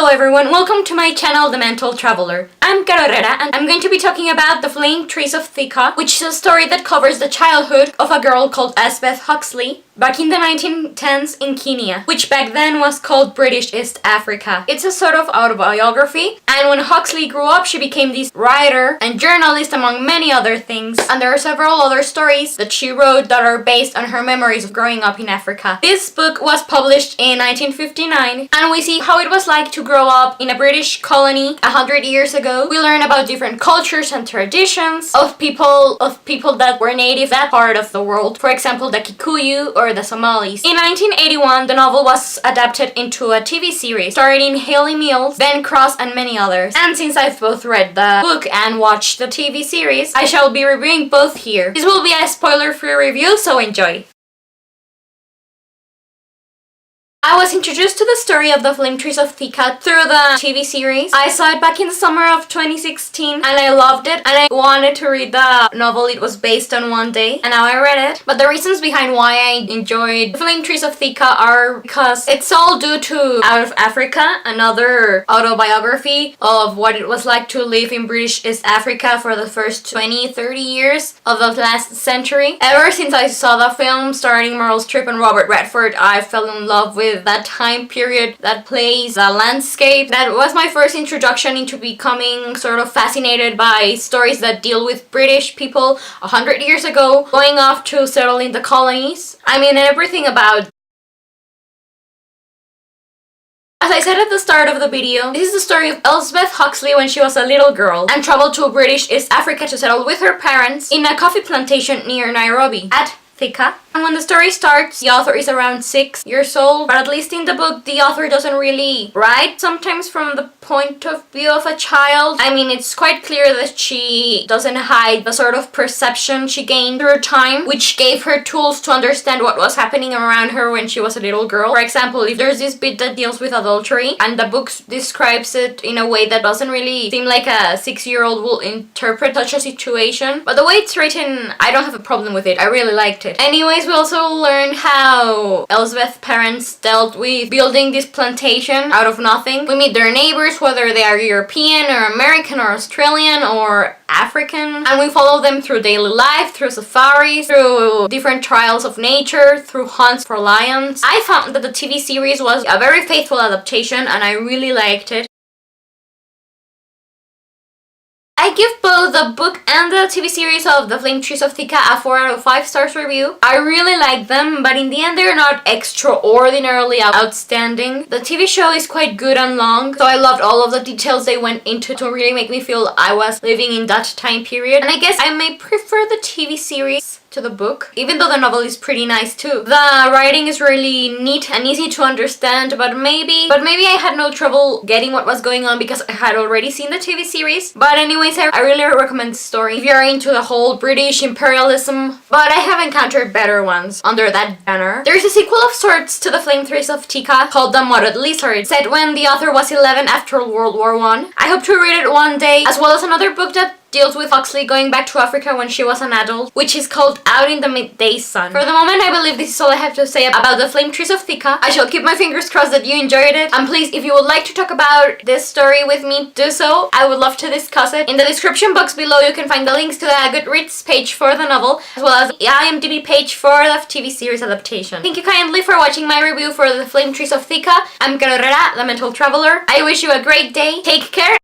everyone, welcome to my channel, The Mental Traveler. I'm Carolera and I'm going to be talking about The Flaming Trees of Thika, which is a story that covers the childhood of a girl called Elspeth Huxley back in the 1910s in Kenya, which back then was called British East Africa. It's a sort of autobiography, and when Huxley grew up she became this writer and journalist among many other things, and there are several other stories that she wrote that are based on her memories of growing up in Africa. This book was published in 1959 and we see how it was like to grow up in a British colony 100 years ago. We learn about different cultures and traditions of people that were native that part of the world. For example, the Kikuyu or the Somalis. In 1981, the novel was adapted into a TV series starring Hayley Mills, Ben Cross, and many others. And since I've both read the book and watched the TV series, I shall be reviewing both here. This will be a spoiler-free review, so enjoy. I was introduced to the story of the Flaming Trees of Thika through the TV series. I saw it back in the summer of 2016 and I loved it and I wanted to read the novel it was based on one day, and now I read it. But the reasons behind why I enjoyed the Flaming Trees of Thika are because it's all due to Out of Africa, another autobiography of what it was like to live in British East Africa for the first 20-30 years of the last century. Ever since I saw the film starring Meryl Streep and Robert Redford, I fell in love with that time period, that place, the landscape. That was my first introduction into becoming sort of fascinated by stories that deal with British people 100 years ago, going off to settle in the colonies. I mean, everything about. As I said at the start of the video, this is the story of Elspeth Huxley when she was a little girl and traveled to British East Africa to settle with her parents in a coffee plantation near Nairobi at Thika. And when the story starts, the author is around 6 years old, but at least in the book the author doesn't really write sometimes from the point of view of a child. I mean, it's quite clear that she doesn't hide the sort of perception she gained through time, which gave her tools to understand what was happening around her when she was a little girl. For example, if there's this bit that deals with adultery and the book describes it in a way that doesn't really seem like a 6-year-old will interpret such a situation, but the way it's written, I don't have a problem with it. I really liked it. Anyways, we also learn how Elspeth's parents dealt with building this plantation out of nothing. We meet their neighbors, whether they are European or American or Australian or African, and we follow them through daily life, through safaris, through different trials of nature, through hunts for lions. I found that the TV series was a very faithful adaptation and I really liked it. I give both the book and the TV series of The Flaming Trees of Thika a 4 out of 5 stars review. I really like them, but in the end they're not extraordinarily outstanding. The TV show is quite good and long, so I loved all of the details they went into to really make me feel I was living in that time period. And I guess I may prefer the TV series to the book, even though the novel is pretty nice too. The writing is really neat and easy to understand, but maybe I had no trouble getting what was going on because I had already seen the TV series. But anyways, I really recommend the story if you're into the whole British imperialism, but I have encountered better ones under that banner. There's a sequel of sorts to The Flaming Trees of Thika called The Mottled Lizard, set when the author was 11 after World War I. I hope to read it one day, as well as another book that deals with Huxley going back to Africa when she was an adult, which is called Out in the Midday Sun. For the moment, I believe this is all I have to say about The Flaming Trees of Thika. I shall keep my fingers crossed that you enjoyed it, and please, if you would like to talk about this story with me, do so. I would love to discuss it. In the description box below you can find the links to the Goodreads page for the novel, as well as the IMDB page for the TV series adaptation. Thank you kindly for watching my review for The Flaming Trees of Thika. I'm Carolera, the Mental Traveler. I wish you a great day, take care,